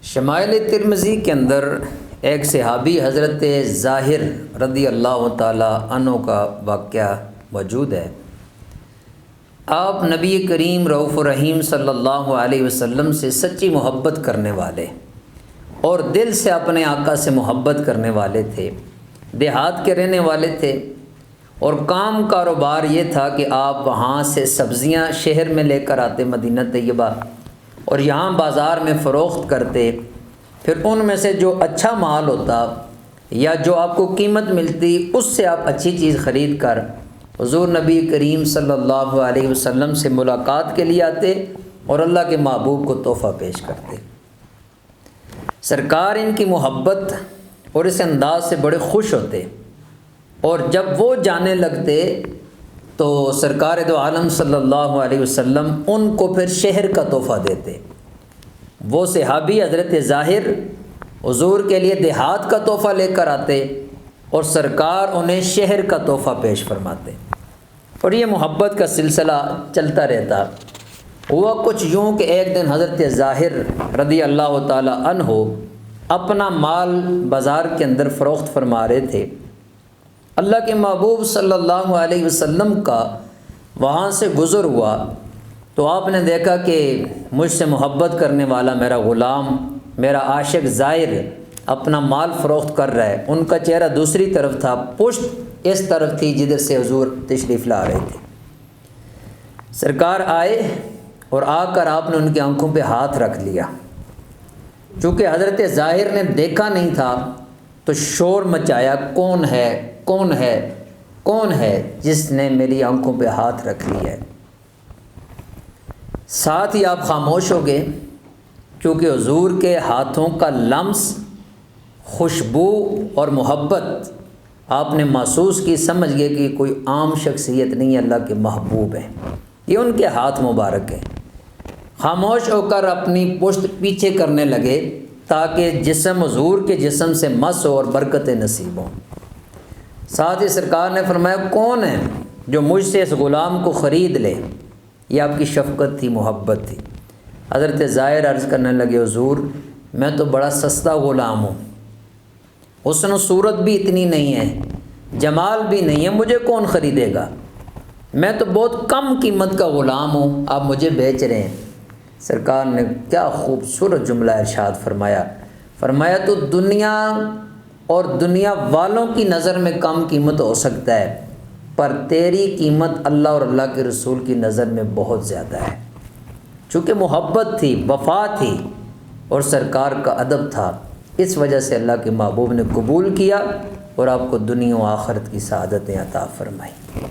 شمائل ترمذی کے اندر ایک صحابی حضرت ظاہر رضی اللہ تعالی عنہ کا واقعہ موجود ہے۔ آپ نبی کریم رؤوف الرحیم صلی اللہ علیہ وسلم سے سچی محبت کرنے والے اور دل سے اپنے آقا سے محبت کرنے والے تھے۔ دیہات کے رہنے والے تھے اور کام کاروبار یہ تھا کہ آپ وہاں سے سبزیاں شہر میں لے کر آتے مدینہ طیبہ اور یہاں بازار میں فروخت کرتے، پھر ان میں سے جو اچھا مال ہوتا یا جو آپ کو قیمت ملتی اس سے آپ اچھی چیز خرید کر حضور نبی کریم صلی اللہ علیہ وسلم سے ملاقات کے لیے آتے اور اللہ کے محبوب کو تحفہ پیش کرتے۔ سرکار ان کی محبت اور اس انداز سے بڑے خوش ہوتے، اور جب وہ جانے لگتے تو سرکار دو عالم صلی اللہ علیہ وسلم ان کو پھر شہر کا تحفہ دیتے۔ وہ صحابی حضرت ظاہر حضور کے لیے دیہات کا تحفہ لے کر آتے اور سرکار انہیں شہر کا تحفہ پیش فرماتے، اور یہ محبت کا سلسلہ چلتا رہتا۔ ہوا کچھ یوں کہ ایک دن حضرت ظاہر رضی اللہ تعالی عنہ اپنا مال بازار کے اندر فروخت فرما رہے تھے۔ اللہ کے محبوب صلی اللہ علیہ وسلم کا وہاں سے گزر ہوا تو آپ نے دیکھا کہ مجھ سے محبت کرنے والا میرا غلام، میرا عاشق ظاہر اپنا مال فروخت کر رہا ہے۔ ان کا چہرہ دوسری طرف تھا، پشت اس طرف تھی جدھر سے حضور تشریف لا رہے تھے۔ سرکار آئے اور آ کر آپ نے ان کی آنکھوں پہ ہاتھ رکھ لیا۔ چونکہ حضرت ظاہر نے دیکھا نہیں تھا تو شور مچایا، کون ہے کون ہے کون ہے جس نے میری آنکھوں پہ ہاتھ رکھ لیا ہے۔ ساتھ ہی آپ خاموش ہو گئے، کیونکہ حضور کے ہاتھوں کا لمس، خوشبو اور محبت آپ نے محسوس کی، سمجھ گئے کہ کوئی عام شخصیت نہیں، اللہ کے محبوب ہیں، یہ ان کے ہاتھ مبارک ہیں۔ خاموش ہو کر اپنی پشت پیچھے کرنے لگے تاکہ جسم حضور کے جسم سے مس ہو اور برکتیں نصیب ہوں۔ ساتھ ہی سرکار نے فرمایا، کون ہے جو مجھ سے اس غلام کو خرید لے؟ یہ آپ کی شفقت تھی، محبت تھی۔ حضرت ظاہر عرض کرنے لگے، حضور میں تو بڑا سستا غلام ہوں، حسن و صورت بھی اتنی نہیں ہے، جمال بھی نہیں ہے، مجھے کون خریدے گا؟ میں تو بہت کم قیمت کا غلام ہوں، آپ مجھے بیچ رہے ہیں۔ سرکار نے کیا خوبصورت جملہ ارشاد فرمایا تو دنیا اور دنیا والوں کی نظر میں کم قیمت ہو سکتا ہے، پر تیری قیمت اللہ اور اللہ کے رسول کی نظر میں بہت زیادہ ہے۔ چونکہ محبت تھی، وفا تھی اور سرکار کا ادب تھا، اس وجہ سے اللہ کے محبوب نے قبول کیا اور آپ کو دنیا و آخرت کی سعادتیں عطا فرمائی۔